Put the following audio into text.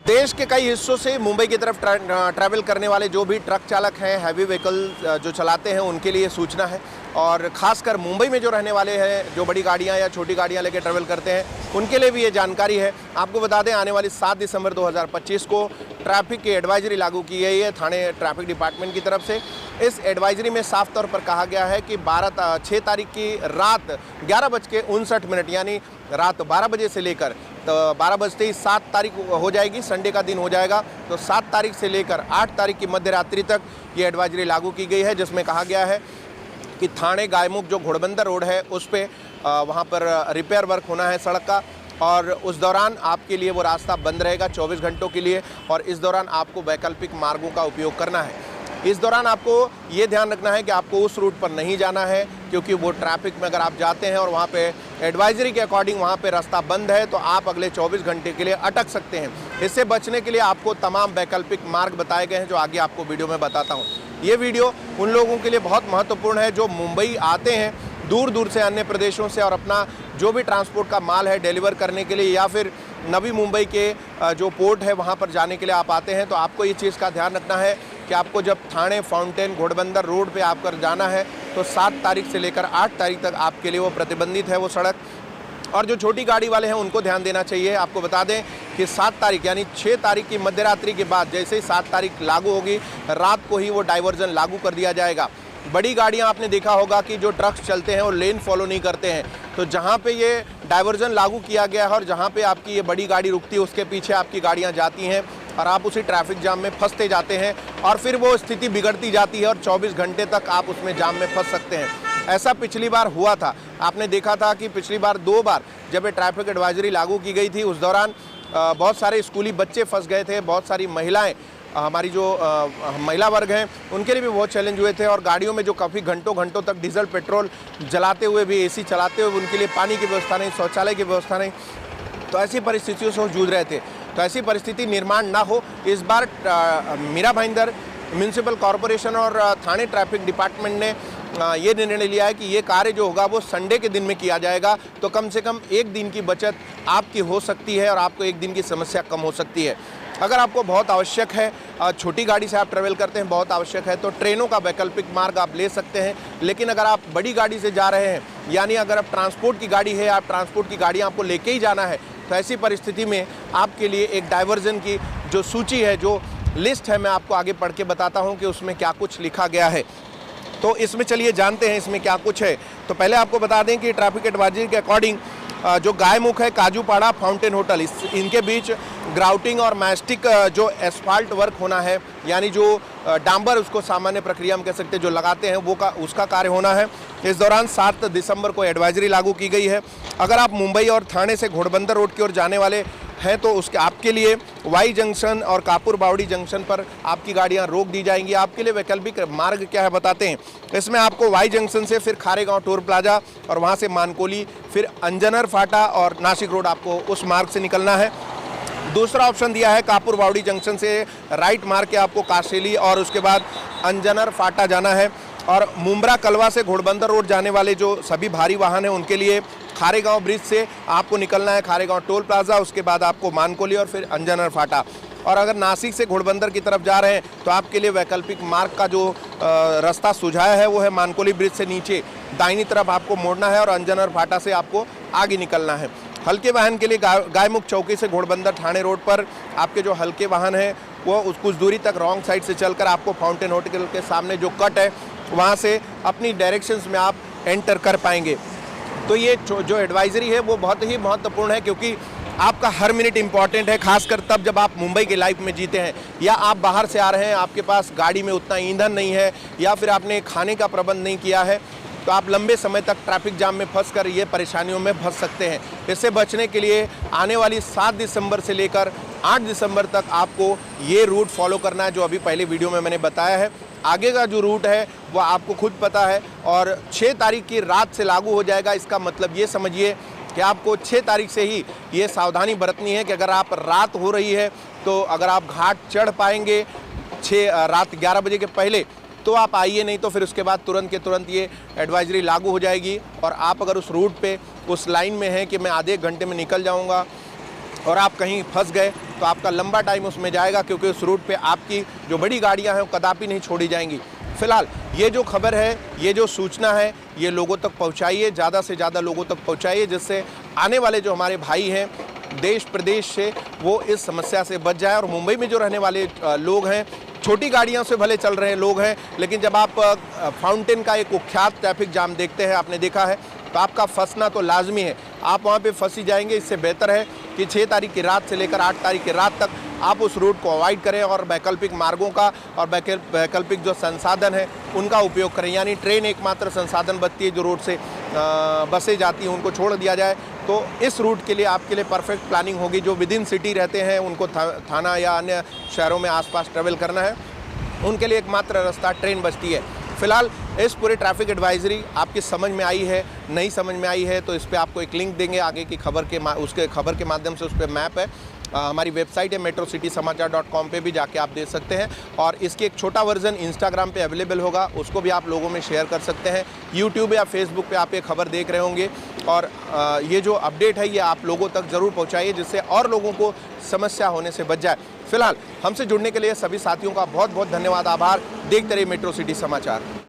देश के कई हिस्सों से मुंबई की तरफ ट्रैवल करने वाले जो भी ट्रक चालक हैं, हैवी व्हीकल जो चलाते हैं, उनके लिए सूचना है। और ख़ासकर मुंबई में जो रहने वाले हैं, जो बड़ी गाड़ियां या छोटी गाड़ियां लेकर ट्रैवल करते हैं, उनके लिए भी ये जानकारी है। आपको बता दें, आने वाली 7 दिसंबर 2025 को ट्रैफिक की एडवाइजरी लागू की गई है थाने ट्रैफिक डिपार्टमेंट की तरफ से। इस एडवाइजरी में साफ तौर पर कहा गया है कि 6 तारीख की रात 11:59 यानी रात 12 बजे से लेकर तो 12 बजते ही 7 तारीख हो जाएगी, संडे का दिन हो जाएगा। तो 7 तारीख से लेकर 8 तारीख की मध्य रात्रि तक ये एडवाइजरी लागू की गई है, जिसमें कहा गया है कि थाने गायमुख जो घोड़बंदर रोड है उस पर वहाँ पर रिपेयर वर्क होना है सड़क का, और उस दौरान आपके लिए वो रास्ता बंद रहेगा 24 घंटों के लिए। और इस दौरान आपको वैकल्पिक मार्गों का उपयोग करना है। इस दौरान आपको ये ध्यान रखना है कि आपको उस रूट पर नहीं जाना है, क्योंकि वो ट्रैफिक में अगर आप जाते हैं और वहाँ पे एडवाइजरी के अकॉर्डिंग वहाँ पे रास्ता बंद है, तो आप अगले 24 घंटे के लिए अटक सकते हैं। इससे बचने के लिए आपको तमाम वैकल्पिक मार्ग बताए गए हैं, जो आगे आपको वीडियो में बताता हूँ। ये वीडियो उन लोगों के लिए बहुत महत्वपूर्ण है जो मुंबई आते हैं दूर दूर से, अन्य प्रदेशों से, और अपना जो भी ट्रांसपोर्ट का माल है डिलीवर करने के लिए, या फिर नवी मुंबई के जो पोर्ट है वहाँ पर जाने के लिए आप आते हैं। तो आपको ये चीज़ का ध्यान रखना है कि आपको जब थाने फाउंटेन घोड़बंदर रोड पे आपकर जाना है तो 7 तारीख से लेकर 8 तारीख तक आपके लिए वो प्रतिबंधित है वो सड़क। और जो छोटी गाड़ी वाले हैं उनको ध्यान देना चाहिए। आपको बता दें कि 7 तारीख यानी 6 तारीख की मध्य रात्रि के बाद जैसे ही 7 तारीख लागू होगी, रात को ही वो डाइवर्जन लागू कर दिया जाएगा। बड़ी गाड़ियां आपने देखा होगा कि जो ट्रक्स चलते हैं वो लेन फॉलो नहीं करते हैं, तो जहां पे ये डाइवर्जन लागू किया गया है और जहां पे आपकी ये बड़ी गाड़ी रुकती है उसके पीछे आपकी गाड़ियां जाती हैं और आप उसी ट्रैफिक जाम में फंसते जाते हैं, और फिर वो स्थिति बिगड़ती जाती है और 24 घंटे तक आप उसमें जाम में फंस सकते हैं। ऐसा पिछली बार हुआ था, आपने देखा था कि पिछली बार 2 बार जब ये ट्रैफिक एडवाइजरी लागू की गई थी, उस दौरान बहुत सारे स्कूली बच्चे फंस गए थे, बहुत सारी महिलाएं, हमारी जो महिला वर्ग हैं उनके लिए भी बहुत चैलेंज हुए थे, और गाड़ियों में जो काफ़ी घंटों घंटों तक डीजल पेट्रोल जलाते हुए भी, एसी चलाते हुए उनके लिए पानी की व्यवस्था नहीं, शौचालय की व्यवस्था नहीं, तो ऐसी परिस्थितियों से जूझ रहे थे। तो ऐसी परिस्थिति निर्माण ना हो, इस बार मीरा भाईंदर म्यूनसिपल कॉरपोरेशन और थाने ट्रैफिक डिपार्टमेंट ने ये निर्णय लिया है कि ये कार्य जो होगा वो संडे के दिन में किया जाएगा। तो कम से कम 1 दिन की बचत आपकी हो सकती है और आपको 1 दिन की समस्या कम हो सकती है। अगर आपको बहुत आवश्यक है, छोटी गाड़ी से आप ट्रैवल करते हैं, बहुत आवश्यक है, तो ट्रेनों का वैकल्पिक मार्ग आप ले सकते हैं। लेकिन अगर आप बड़ी गाड़ी से जा रहे हैं, यानी अगर आप ट्रांसपोर्ट की गाड़ी है, आप ट्रांसपोर्ट की गाड़ियाँ आपको लेके ही जाना है, तो ऐसी परिस्थिति में आपके लिए एक डाइवर्जन की जो सूची है, जो लिस्ट है, मैं आपको आगे पढ़ के बताता हूँ कि उसमें क्या कुछ लिखा गया है। तो इसमें चलिए जानते हैं इसमें क्या कुछ है। तो पहले आपको बता दें कि ट्रैफिक एडवाइजरी के अकॉर्डिंग जो गायमुख है, काजूपाड़ा, फाउंटेन होटल, इनके बीच ग्राउटिंग और मैस्टिक जो एस्फाल्ट वर्क होना है, यानी जो डांबर, उसको सामान्य प्रक्रिया में कह सकते हैं, जो लगाते हैं वो उसका कार्य होना है। इस दौरान 7 दिसंबर को एडवाइजरी लागू की गई है। अगर आप मुंबई और थाने से घोड़बंदर रोड की ओर जाने वाले हैं तो उसके आपके लिए वाई जंक्शन और कापुर बावड़ी जंक्शन पर आपकी गाड़ियां रोक दी जाएंगी। आपके लिए वैकल्पिक मार्ग क्या है बताते हैं। इसमें आपको वाई जंक्शन से फिर खारेगांव टोल प्लाजा और वहां से मानकोली, फिर अंजनर फाटा और नासिक रोड, आपको उस मार्ग से निकलना है। दूसरा ऑप्शन दिया है कापुर बावड़ी जंक्शन से राइट मार के आपको कासेली और उसके बाद अंजनर फाटा जाना है। और मुंब्रा कलवा से घोड़बंदर रोड जाने वाले जो सभी भारी वाहन हैं उनके लिए खारेगांव ब्रिज से आपको निकलना है खारेगांव टोल प्लाजा, उसके बाद आपको मानकोली और फिर अंजनर फाटा। और अगर नासिक से घोड़बंदर की तरफ जा रहे हैं तो आपके लिए वैकल्पिक मार्ग का जो रास्ता सुझाया है वो है मानकोली ब्रिज से नीचे दाहिनी तरफ आपको मोड़ना है और अंजनर फाटा से आपको आगे निकलना है। हल्के वाहन के लिए गायमुख चौकी से घोड़बंदर थाने रोड पर आपके जो हल्के वाहन हैं वो कुछ दूरी तक रॉन्ग साइड से चलकर आपको फाउंटेन होटल के सामने जो कट है वहाँ से अपनी डायरेक्शंस में आप एंटर कर पाएंगे। तो ये जो एडवाइजरी है वो बहुत ही महत्वपूर्ण है, क्योंकि आपका हर मिनट इम्पॉर्टेंट है, खासकर तब जब आप मुंबई के लाइफ में जीते हैं, या आप बाहर से आ रहे हैं, आपके पास गाड़ी में उतना ईंधन नहीं है, या फिर आपने खाने का प्रबंध नहीं किया है, तो आप लंबे समय तक ट्रैफिक जाम में फंसकर ये परेशानियों में फंस सकते हैं। इससे बचने के लिए आने वाली 7 दिसंबर से लेकर 8 दिसंबर तक आपको ये रूट फॉलो करना है, जो अभी पहले वीडियो में मैंने बताया है। आगे का जो रूट है वो आपको खुद पता है, और 6 तारीख की रात से लागू हो जाएगा। इसका मतलब ये समझिए कि आपको 6 तारीख से ही ये सावधानी बरतनी है कि अगर आप रात हो रही है तो अगर आप घाट चढ़ पाएंगे रात 11 बजे के पहले तो आप आइए, नहीं तो फिर उसके बाद तुरंत के तुरंत ये एडवाइजरी लागू हो जाएगी। और आप अगर उस रूट पे उस लाइन में हैं कि मैं आधे घंटे में निकल जाऊंगा और आप कहीं फंस गए तो आपका लंबा टाइम उसमें जाएगा, क्योंकि उस रूट पे आपकी जो बड़ी गाड़ियां हैं वो कदापि नहीं छोड़ी जाएंगी। फिलहाल ये जो खबर है, ये जो सूचना है, ये लोगों तक पहुंचाइए, ज़्यादा से ज़्यादा लोगों तक पहुंचाइए, जिससे आने वाले जो हमारे भाई हैं देश प्रदेश से वो इस समस्या से बच जाए। और मुंबई में जो रहने वाले लोग हैं, छोटी गाड़ियों से भले चल रहे लोग हैं, लेकिन जब आप फाउंटेन का एक कुख्यात ट्रैफिक जाम देखते हैं, आपने देखा है, तो आपका फंसना तो लाजमी है। आप वहाँ पे फंसी जाएंगे। इससे बेहतर है कि 6 तारीख की रात से लेकर 8 तारीख की रात तक आप उस रूट को अवॉइड करें और वैकल्पिक मार्गों का और वैकल्पिक जो संसाधन है उनका उपयोग करें। यानी ट्रेन एकमात्र संसाधन बचती है जो रोड से बसें जाती हैं, उनको छोड़ दिया जाए। तो इस रूट के लिए आपके लिए परफेक्ट प्लानिंग होगी। जो विद इन सिटी रहते हैं, उनको थाना या अन्य शहरों में आसपास ट्रैवल करना है, उनके लिए एकमात्र रास्ता ट्रेन बचती है। फिलहाल इस पूरे ट्रैफिक एडवाइजरी आपकी समझ में आई है, नहीं समझ में आई है तो इस पर आपको एक लिंक देंगे आगे की खबर के उसके खबर के माध्यम से। उस पर मैप है, हमारी वेबसाइट है metrocitysamachar.com पे भी जाके आप देख सकते हैं। और इसकी एक छोटा वर्जन इंस्टाग्राम पे अवेलेबल होगा, उसको भी आप लोगों में शेयर कर सकते हैं। यूट्यूब या फेसबुक पे आप ये खबर देख रहे होंगे और ये जो अपडेट है ये आप लोगों तक ज़रूर पहुँचाइए, जिससे और लोगों को समस्या होने से बच जाए। फिलहाल हमसे जुड़ने के लिए सभी साथियों का बहुत बहुत धन्यवाद, आभार। देखते रहिए मेट्रो सिटी समाचार।